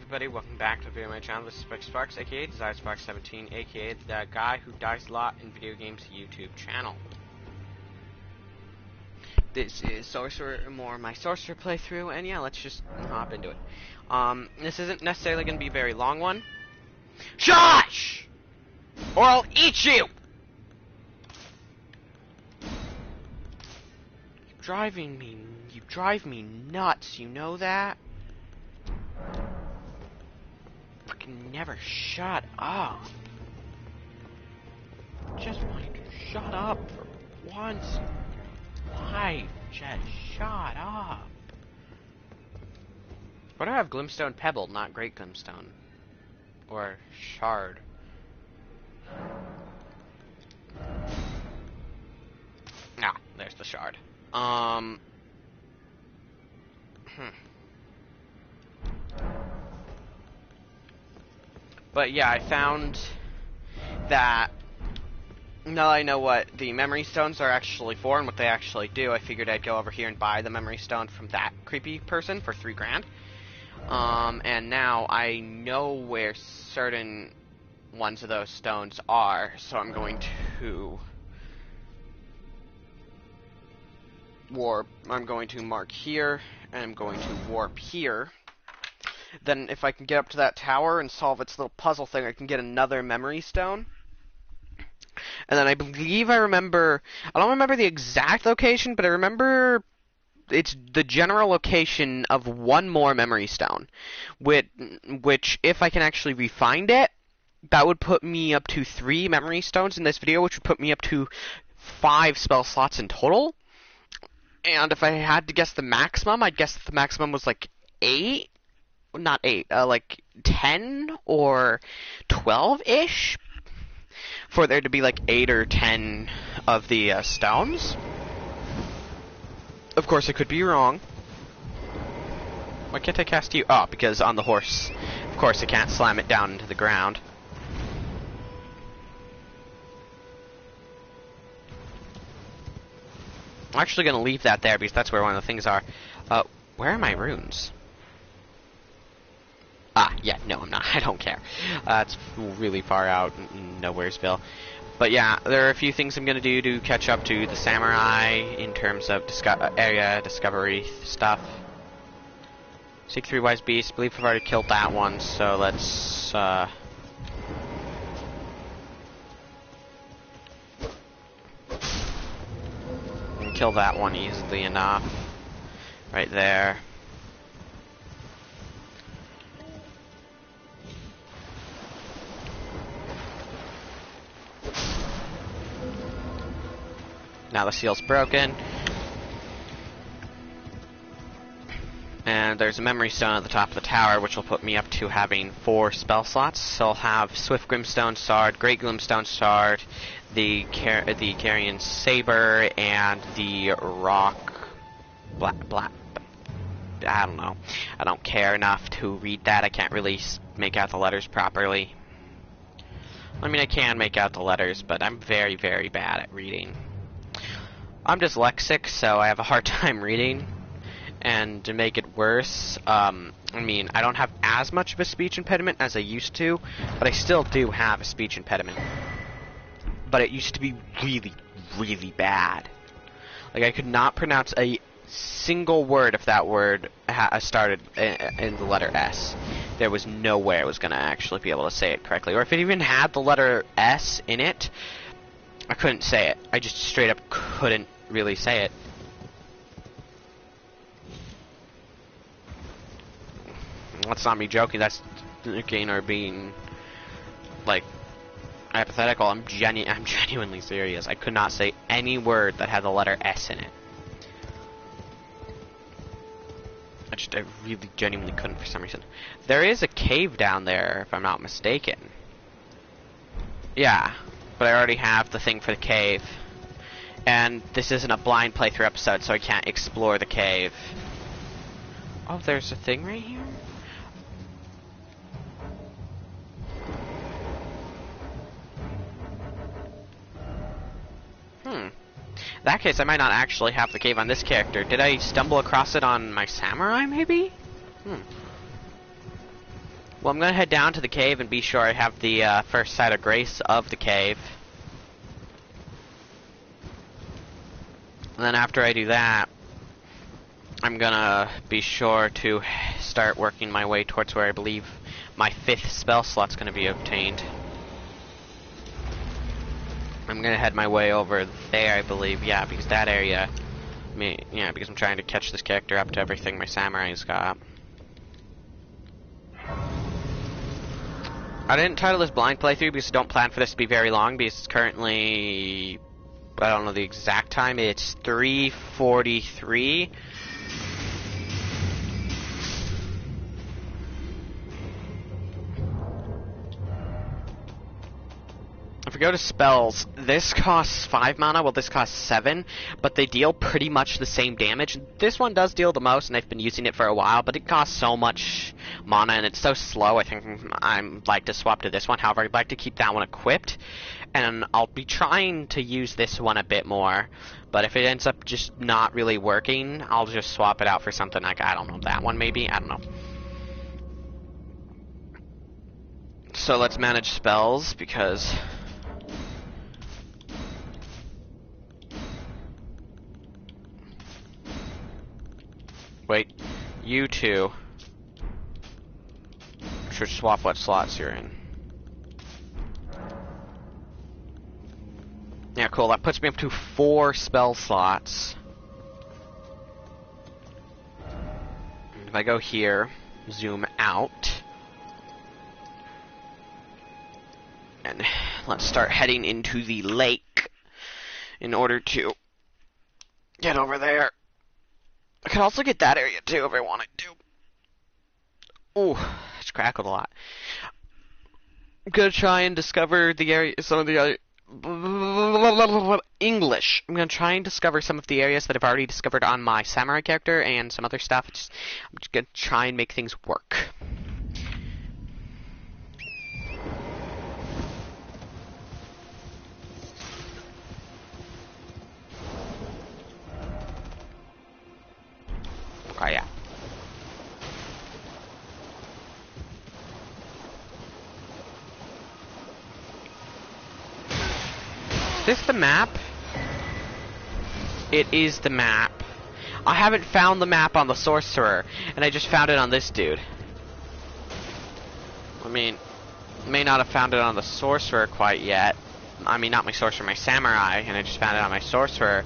everybody, welcome back to the video on my channel. This is Sparks, aka DesireSparks17, aka the guy who dies a lot in video games YouTube channel. This is Sorcerer, more my Sorcerer playthrough, and yeah, let's just hop into it. This isn't necessarily going to be a very long one. Shush! Or I'll eat you! You drive me nuts, you know that? Fucking never shut up. Just want you to shut up for once in your life. Just shut up. Why do I have Glimstone Pebble, not Great Glimstone? Or Shard? Ah, there's the Shard. But yeah, I found that now that I know what the memory stones are actually for and what they actually do, I figured I'd go over here and buy the memory stone from that creepy person for $3 grand. And now I know where certain ones of those stones are, so I'm going to mark here, and I'm going to warp here. Then if I can get up to that tower and solve its little puzzle thing, I can get another memory stone. And then I believe I don't remember the exact location, but I remember it's the general location of one more memory stone. Which if I can actually refind it, that would put me up to 3 memory stones in this video, which would put me up to 5 spell slots in total. And if I had to guess the maximum, I'd guess that the maximum was like 8. Not 8, like 10 or 12-ish, for there to be like 8 or 10 of the stones. Of course, I could be wrong. Why can't I cast you? Oh, because on the horse, of course, I can't slam it down into the ground. I'm actually going to leave that there because that's where one of the things are. Where are my runes? Ah, yeah, no, I'm not. I don't care. It's really far out, nowheresville. But yeah, there are a few things I'm going to do to catch up to the samurai in terms of area discovery stuff. Seek 3 wise beasts. I believe I've already killed that one, so let's kill that one easily enough. Right there. Now the seal's broken. And there's a memory stone at the top of the tower, which will put me up to having 4 spell slots. So I'll have Swift Grimstone Shard, Great Glimstone Shard, the Carrion Saber, and the Rock... Black... I don't know. I don't care enough to read that. I can't really make out the letters properly. I mean, I can make out the letters, but I'm very, very bad at reading. I'm dyslexic, so I have a hard time reading. And to make it worse, I mean, I don't have as much of a speech impediment as I used to, but I still do have a speech impediment. But it used to be really, really bad. Like, I could not pronounce a single word if that word started in the letter S. There was no way I was going to actually be able to say it correctly. Or if it even had the letter S in it, I couldn't say it. I just straight up couldn't really say it. That's not me joking. That's joking or being like hypothetical. I'm genuinely serious. I could not say any word that had the letter S in it. I really genuinely couldn't for some reason. There is a cave down there, if I'm not mistaken. Yeah. But I already have the thing for the cave. And this isn't a blind playthrough episode, so I can't explore the cave. Oh, there's a thing right here? In that case, I might not actually have the cave on this character. Did I stumble across it on my samurai, maybe? Well, I'm gonna head down to the cave and be sure I have the first sight of grace of the cave. And then after I do that, I'm gonna be sure to start working my way towards where I believe my 5th spell slot's gonna be obtained. I'm gonna head my way over there, I believe, yeah, because that area, because I'm trying to catch this character up to everything my samurai's got. I didn't title this blind playthrough because I don't plan for this to be very long, because it's currently, I don't know the exact time, it's 3:43. If we go to spells, this costs 5 mana, well this costs 7, but they deal pretty much the same damage. This one does deal the most, and I've been using it for a while, but it costs so much mana, and it's so slow, I think I'd like to swap to this one. However, I'd like to keep that one equipped, and I'll be trying to use this one a bit more, but if it ends up just not really working, I'll just swap it out for something like, I don't know, that one maybe? I don't know. So let's manage spells, because... Wait, you two should swap what slots you're in. Yeah, cool. That puts me up to 4 spell slots. If I go here, zoom out, and let's start heading into the lake in order to get over there. I could also get that area too if I wanted to. Ooh, it's crackled a lot. I'm gonna try and discover the area, some of the other English. I'm gonna try and discover some of the areas that I've already discovered on my samurai character and some other stuff. I'm just gonna try and make things work. Okay, yeah. Is this the map? It is the map. I haven't found the map on the sorcerer, and I just found it on this dude. I mean, may not have found it on the sorcerer quite yet. I mean, not my sorcerer, my samurai, and I just found it on my sorcerer.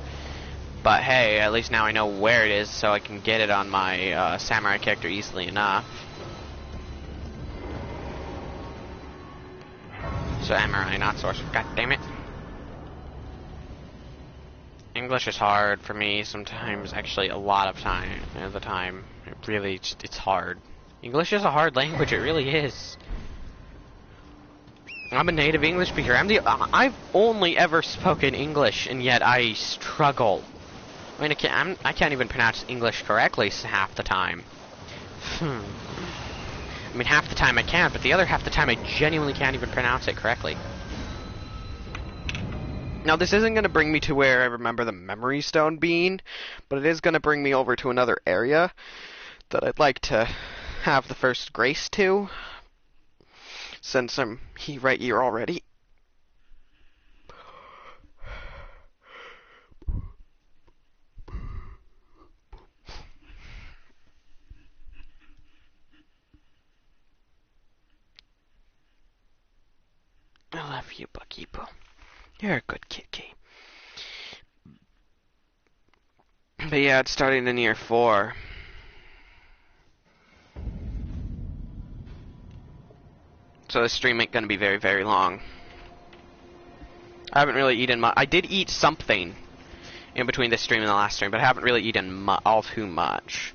But hey, at least now I know where it is, so I can get it on my samurai character easily enough. Samurai, not sorcerer. God damn it. English is hard for me sometimes, actually a lot of the time. It really, it's hard. English is a hard language, it really is. I'm a native English speaker. I've only ever spoken English, and yet I struggle. I mean, I can't even pronounce English correctly half the time. I mean, half the time I can, but the other half the time I genuinely can't even pronounce it correctly. Now, this isn't going to bring me to where I remember the memory stone being, but it is going to bring me over to another area that I'd like to have the first grace to, since I'm right here already. I love you, Bucky Boo. You're a good kitty. But yeah, it's starting in year 4. So this stream ain't gonna be very, very long. I haven't really eaten much. I did eat something in between this stream and the last stream, but I haven't really eaten all too much.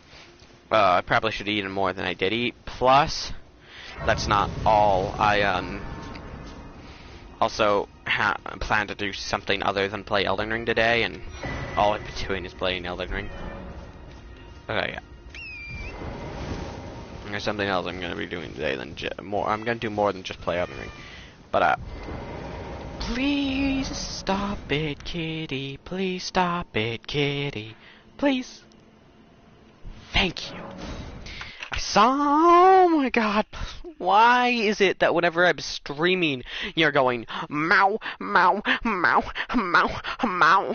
I probably should have eaten more than I did eat. Plus, that's not all. I also plan to do something other than play Elden Ring today, and all I've been doing is playing Elden Ring. Okay, yeah. There's something else I'm gonna be doing today than more. I'm gonna do more than just play Elden Ring. But please stop it, kitty. Please stop it, kitty. Please. Thank you. I saw. Oh my God. Why is it that whenever I'm streaming, you're going meow, meow, meow, meow, meow?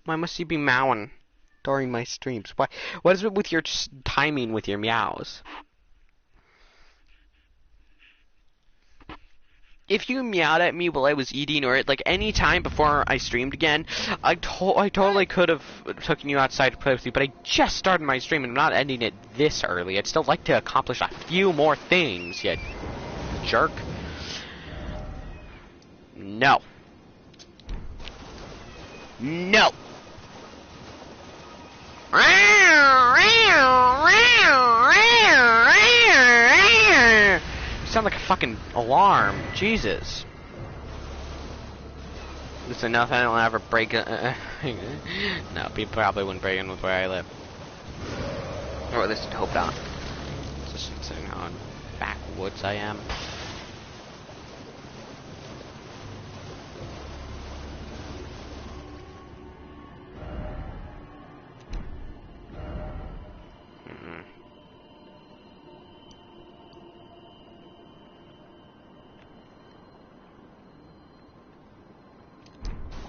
Why must you be meowing during my streams? Why? What is it with your timing with your meows? If you meowed at me while I was eating, or at like any time before I streamed again, I totally could have taken you outside to play with you. But I just started my stream and I'm not ending it this early. I'd still like to accomplish a few more things. You jerk. No. No. You sound like a fucking alarm. Jesus. Listen, nothing will ever break. No, people probably wouldn't break in with where I live. Or at least I hope not. Just considering how in backwoods I am.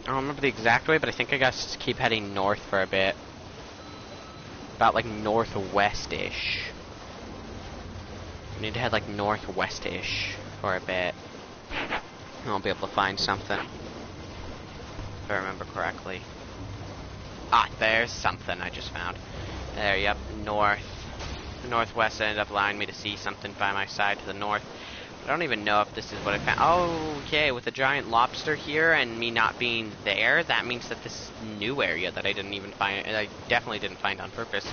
I don't remember the exact way, but I think I gotta just keep heading north for a bit. About like northwest-ish. I need to head like northwest-ish for a bit. And I'll be able to find something. If I remember correctly. Ah, there's something I just found. There, yep, north. The northwest ended up allowing me to see something by my side to the north. I don't even know if this is what I found. Oh, okay, with a giant lobster here and me not being there, that means that this new area that I didn't even find, I definitely didn't find on purpose.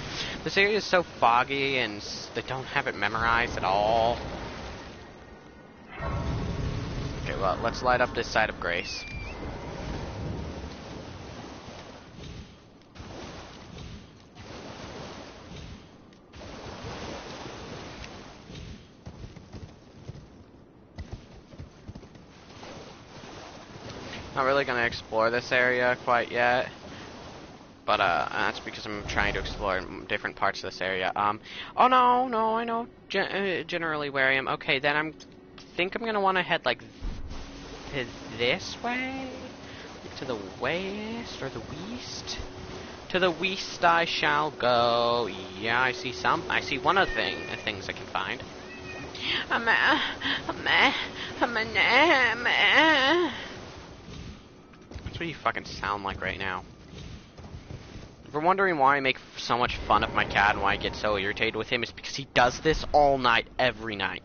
This area is so foggy and they don't have it memorized at all. Okay, well, let's light up this side of Grace. Not really gonna explore this area quite yet, but that's because I'm trying to explore different parts of this area. Oh no, I know generally where I am. Okay, then I think I'm gonna want to head like this way, to the west or the west. To the west I shall go. Yeah, I see one of the things I can find. That's what you fucking sound like right now. If you're wondering why I make so much fun of my cat and why I get so irritated with him, it's because he does this all night, every night.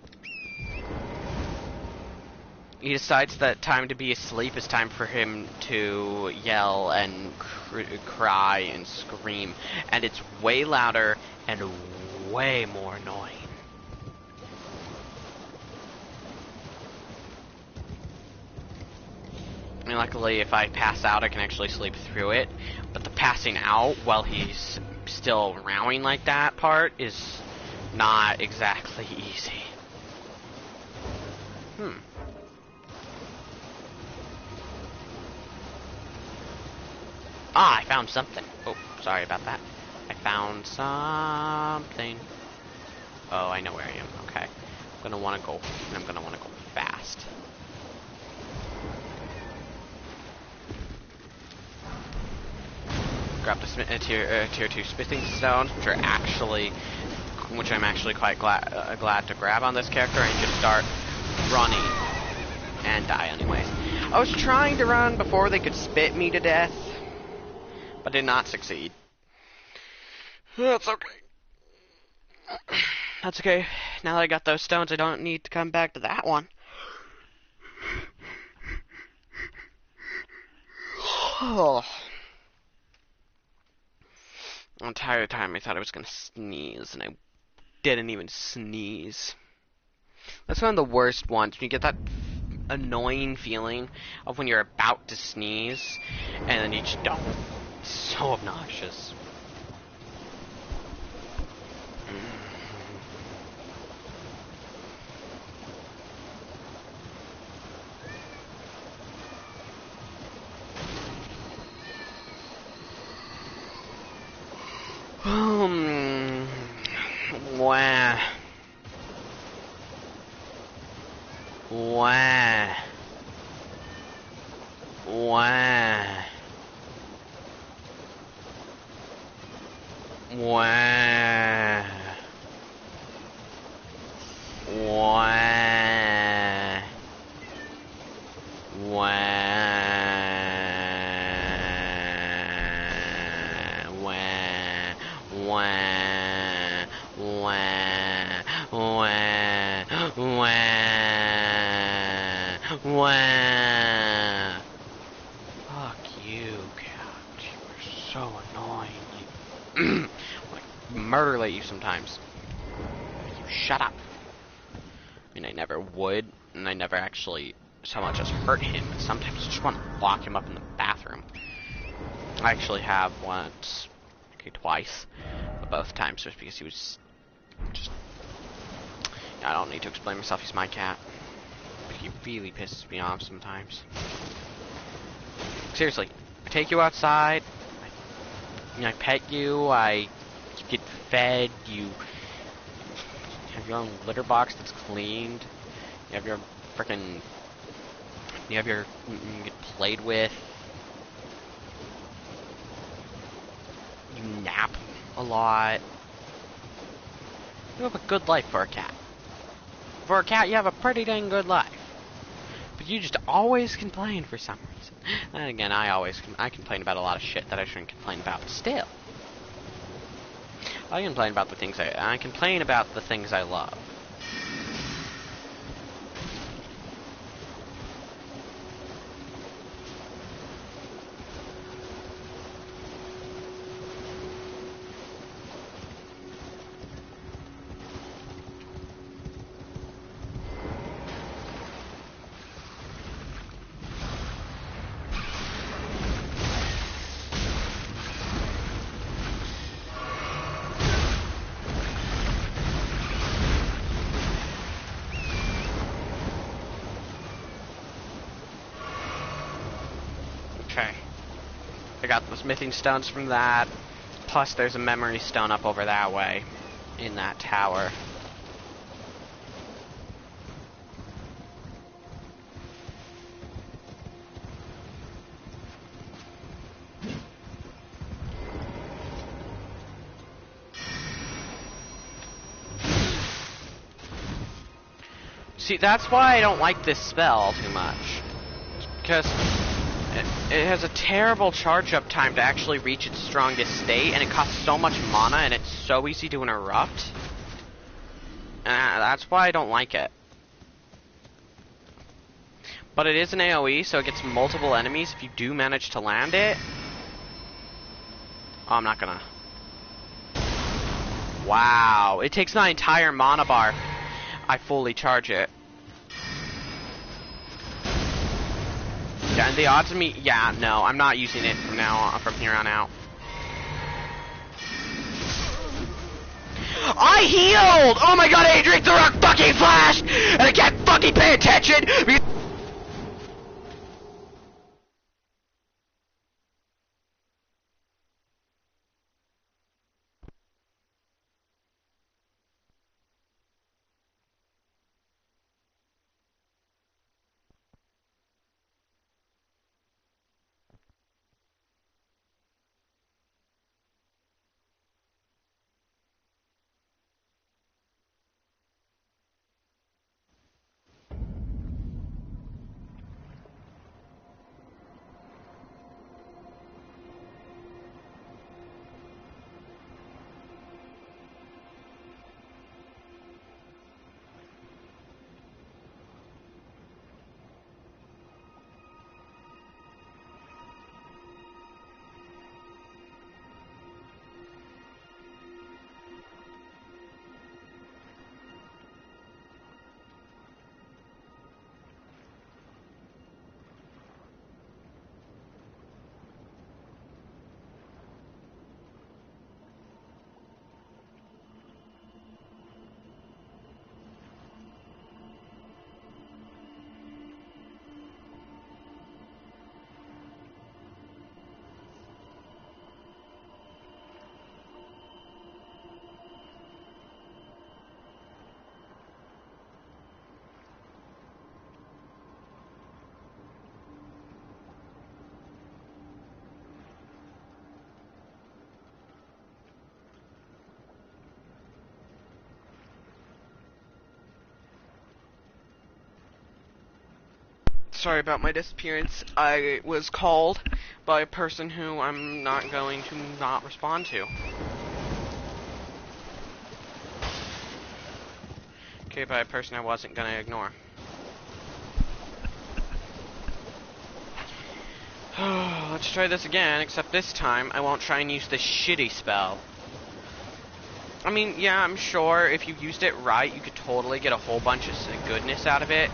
He decides that time to be asleep is time for him to yell and cry and scream, and it's way louder and way more annoying. I mean, luckily, if I pass out, I can actually sleep through it. But the passing out while he's still rowing like that part is not exactly easy. Ah, I found something. Oh, sorry about that. I found something. Oh, I know where I am. Okay. I'm gonna want to go, and I'm gonna want to go fast. Grab the tier 2 smithing stones, which I'm actually quite glad to grab on this character, and just start running and die anyways. I was trying to run before they could spit me to death, but did not succeed. That's okay. That's okay. Now that I got those stones, I don't need to come back to that one. Oh. The entire time I thought I was gonna sneeze, and I didn't even sneeze. That's one of the worst ones. When you get that annoying feeling of when you're about to sneeze, and then you just don't. It's so obnoxious. Wow. Wah. Wah. Wah. Fuck you, cat. You're so annoying. You like murder you sometimes. You shut up. I mean, I never would, and I never actually so much as hurt him. But sometimes I just want to lock him up in the bathroom. I actually have once, okay, twice, but both times was because he was just. I don't need to explain myself. He's my cat, but he really pisses me off sometimes. Seriously, I take you outside. I pet you. You get fed. You have your own litter box that's cleaned. You have your frickin'. You get played with. You nap a lot. You have a good life for a cat. For a cat, you have a pretty dang good life. But you just always complain for some reason. And again, I complain about a lot of shit that I shouldn't complain about. Still, I complain about the things I complain about the things I love. Okay. I got the smithing stones from that. Plus, there's a memory stone up over that way. In that tower. See, that's why I don't like this spell too much. Because it has a terrible charge up time to actually reach its strongest state, and it costs so much mana, and it's so easy to interrupt. That's why I don't like it. But it is an AoE, so it gets multiple enemies if you do manage to land it. Oh, I'm not gonna. Wow, it takes my entire mana bar. I fully charge it. Yeah, and the odds of me, yeah, no, I'm not using it from here on out. I healed! Oh my god, Adrian, the rock fucking flashed! And I can't fucking pay attention because Sorry about my disappearance. I was called by a person who I'm not going to not respond to. Okay, by a person I wasn't gonna ignore. Let's try this again, except this time I won't try and use this shitty spell. I mean, yeah, I'm sure if you used it right, you could totally get a whole bunch of goodness out of it.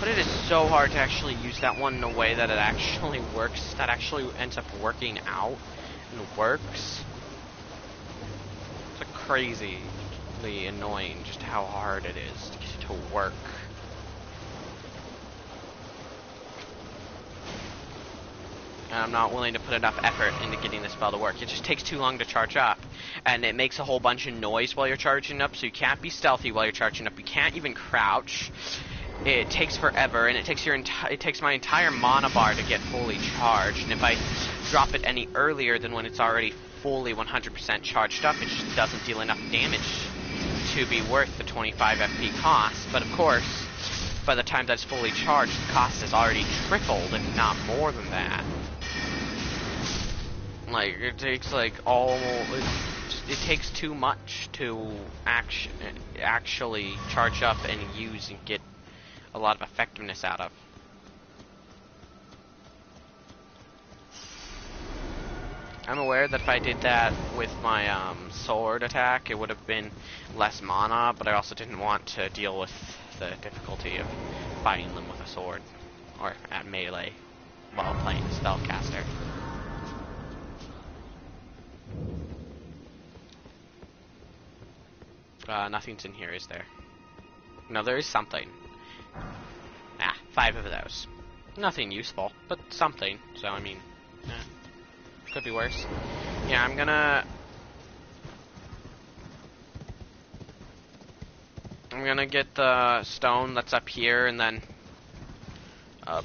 But it is so hard to actually use that one in a way that it actually works, that actually ends up working out and works. It's like crazily annoying just how hard it is to get it to work. And I'm not willing to put enough effort into getting this spell to work. It just takes too long to charge up. And it makes a whole bunch of noise while you're charging up, so you can't be stealthy while you're charging up. You can't even crouch. It takes forever, and it takes my entire mana bar to get fully charged. And if I drop it any earlier than when it's already fully 100% charged up, it just doesn't deal enough damage to be worth the 25 FP cost. But of course, by the time that's fully charged, the cost has already tripled, if not more than that. Like, it takes like it takes too much to actually charge up and use and get a lot of effectiveness out of. I'm aware that if I did that with my sword attack, it would have been less mana, but I also didn't want to deal with the difficulty of fighting them with a sword or at melee while playing a spellcaster. Nothing's in here, is there? No, there is something. Ah, 5 of those. Nothing useful, but something. So, I mean, could be worse. Yeah, I'm gonna get the stone that's up here, and then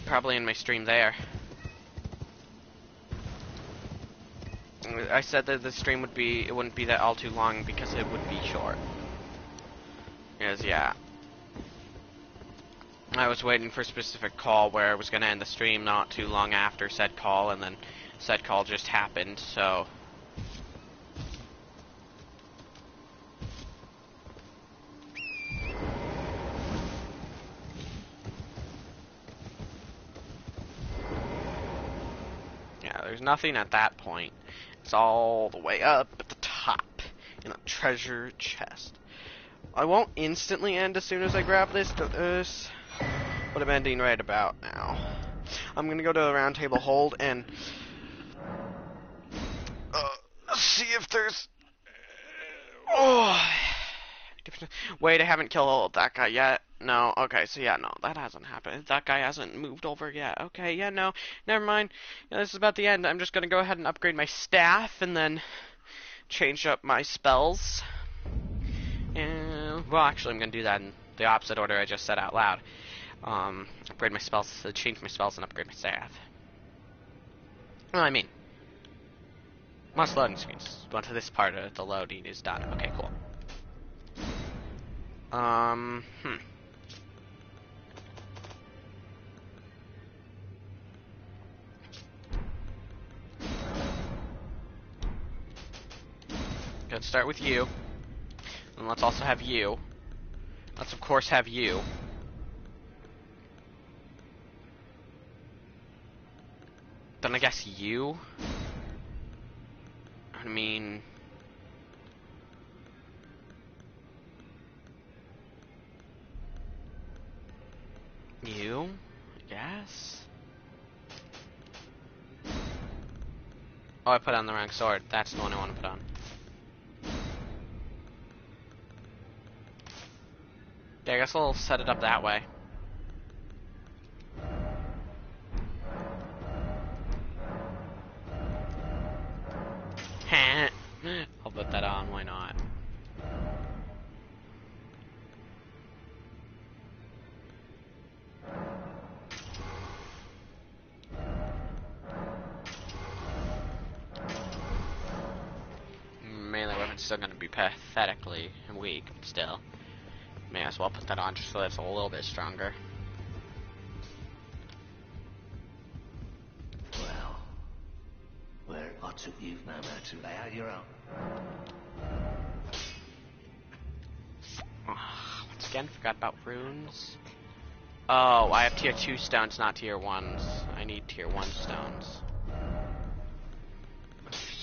probably in my stream there. I said that the stream it wouldn't be that all too long because it would be short. Because, yeah, I was waiting for a specific call where I was going to end the stream not too long after said call, and then said call just happened, so... Yeah, there's nothing at that point. It's all the way up at the top in a treasure chest. I won't instantly end as soon as I grab this, but I'm ending right about now. I'm gonna go to the round table hold and see if there's... Wait, I haven't killed that guy yet. No, okay, so yeah, no, that hasn't happened. That guy hasn't moved over yet. Okay, yeah, no, never mind. Yeah, this is about the end. I'm just gonna go ahead and upgrade my staff and then change up my spells. And, well, actually, I'm gonna do that in the opposite order I just said out loud. Upgrade my spells, change my spells, and upgrade my staff. Well, I mean, most loading screens. Once this part of the loading is done. Okay, cool. Let's start with you. And let's also have you. Let's, of course, have you. Then I guess you. I mean... You, I guess? Oh, I put on the wrong sword. That's the one I want to put on. Yeah, I guess I'll set it up that way. I'll put that on, why not? Melee weapon's still gonna be pathetically weak, but still. May as well put that on just so it's a little bit stronger. took you've known how to lay out your own. Once again, forgot about runes. Oh, I have tier 2 stones, not tier 1s. I need tier 1 stones.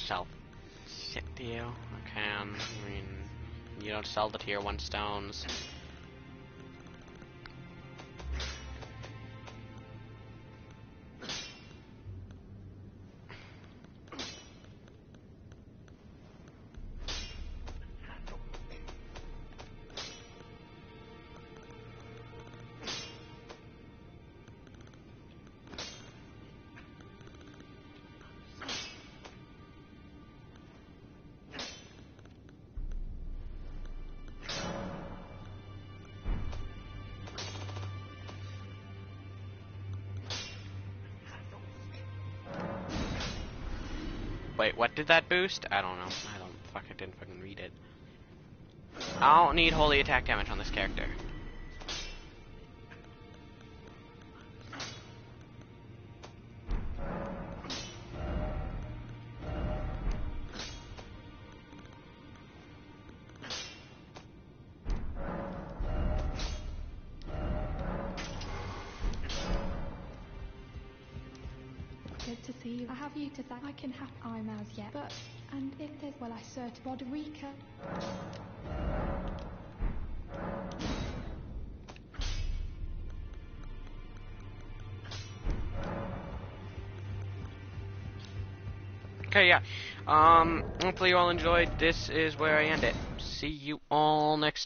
Sell shit to you? I can. I mean, you don't sell the tier 1 stones. Wait, what did that boost? I don't know. I didn't fucking read it. I don't need holy attack damage on this character. Good to see you. I have you to thank. I can have I'm as yet, but and if there's well, I search Roderica. Okay, yeah. Hopefully you all enjoyed. This is where I end it. See you all next time.